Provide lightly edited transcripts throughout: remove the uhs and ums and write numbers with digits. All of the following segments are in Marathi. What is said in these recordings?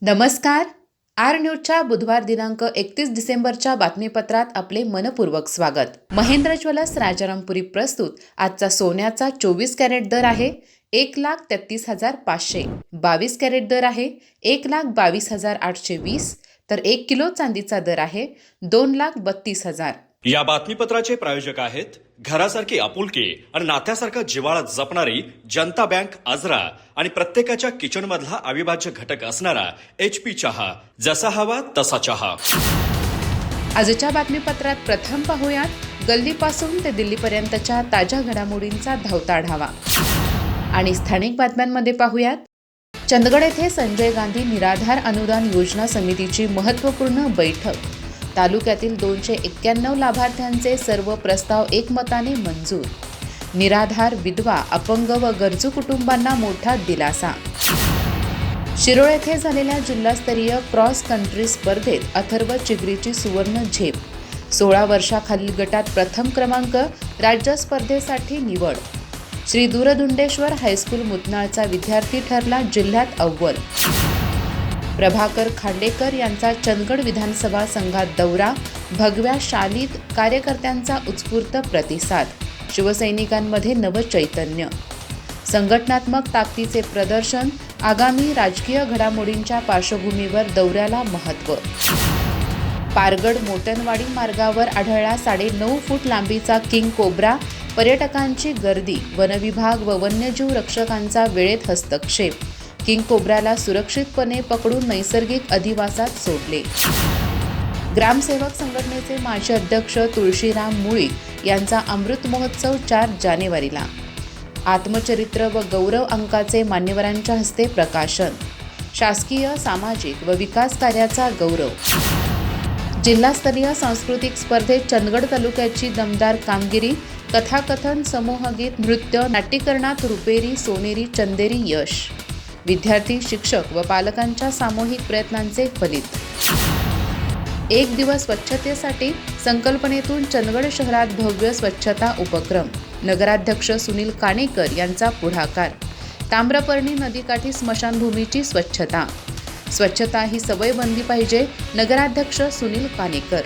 नमस्कार. आर न्यूजच्या बुधवार दिनांक 31 डिसेंबरच्या बातमीपत्रात आपले मनपूर्वक स्वागत. महेंद्र ज्वेलर्स राजारामपुरी प्रस्तुत आजचा सोन्याचा 24 कॅरेट दर आहे 1,33,500. 22 कॅरेट दर आहे 1,22,820. तर 1 किलो चांदीचा दर आहे 2,32,000. या बातमीपत्राचे प्रायोजक आहेत घरासारखी आपुलकी आणि नात्यासारखा जिव्हाळा जपणारी जनता बँक आजरा आणि प्रत्येकाच्या किचन मधला अविभाज्य घटक असणारा HP चहा. जसा हवा तसा चहा. आजच्या बातमीपत्रात प्रथम पाहूयात गल्लीपासून ते दिल्लीपर्यंतच्या ताज्या घडामोडींचा धावता आढावा. आणि स्थानिक बातम्यांमध्ये पाहूयात चंदगड येथे संजय गांधी निराधार अनुदान योजना समितीची महत्त्वपूर्ण बैठक. तालुक्यातील 291 लाभार्थ्यांचे सर्व प्रस्ताव एकमताने मंजूर. निराधार, विधवा, अपंग व गरजू कुटुंबांना मोठा दिलासा. शिरोळ येथे झालेल्या जिल्हास्तरीय क्रॉस कंट्री स्पर्धेत अथर्व चिगरीची सुवर्ण झेप. 16 वर्षाखालील गटात प्रथम क्रमांक, राज्य स्पर्धेसाठी निवड. श्री दूरदुंडेश्वर हायस्कूल मुतनाळचा विद्यार्थी ठरला जिल्ह्यात अव्वल. प्रभाकर खांडेकर यांचा चंदगड विधानसभा संघात दौरा. भगव्या शालीत कार्यकर्त्यांचा उत्स्फूर्त प्रतिसाद. शिवसैनिकांमध्ये नवचैतन्य. संघटनात्मक ताकदीचे प्रदर्शन. आगामी राजकीय घडामोडींच्या पार्श्वभूमीवर दौऱ्याला महत्त्व. पारगड मोटनवाडी मार्गावर आढळला 9.5 फूट लांबीचा किंग कोब्रा. पर्यटकांची गर्दी. वनविभाग व वन्यजीव रक्षकांचा वेळेत हस्तक्षेप. किंग कोब्राला सुरक्षितपणे पकडून नैसर्गिक अधिवासात सोडले. ग्रामसेवक संघटनेचे माजी अध्यक्ष तुळशीराम मुळीक यांचा अमृत महोत्सव 4 जानेवारीला. आत्मचरित्र व गौरव अंकाचे मान्यवरांच्या हस्ते प्रकाशन. शासकीय, सामाजिक व विकास कार्याचा गौरव. जिल्हास्तरीय सांस्कृतिक स्पर्धेत चंदगड तालुक्याची दमदार कामगिरी. कथाकथन, समूहगीत, नृत्य, नाट्यकरणात रुपेरी, सोनेरी, चंदेरी यश. विद्यार्थी, शिक्षक व पालकांच्या सामूहिक प्रयत्नांचे फलित. एक दिवस स्वच्छतेसाठी संकल्पनेतून चंदगड शहरात भव्य स्वच्छता उपक्रम. नगराध्यक्ष सुनील काणेकर यांचा पुढाकार. ताम्रपर्णी नदीकाठी स्मशानभूमीची स्वच्छता. स्वच्छता ही सवय बनली पाहिजे. नगराध्यक्ष सुनील काणेकर.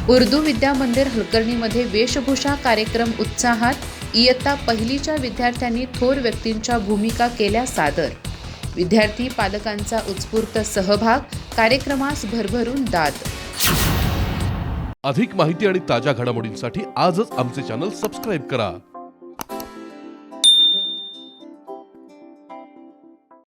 उर्दू विद्या मंदिर हलकर्णीमध्ये वेशभूषा कार्यक्रम उत्साहात. इयत्ता पहिलीच्या विद्यार्थ्यांनी थोर व्यक्तींच्या भूमिका केल्या सादर. विद्यार्थी पालकांचा उत्स्फूर्त सहभाग. कार्यक्रमास भरभरून दाद. अधिक माहिती आणि ताज्या घडामोडींसाठी आजच आमचे चॅनल सबस्क्राईब करा.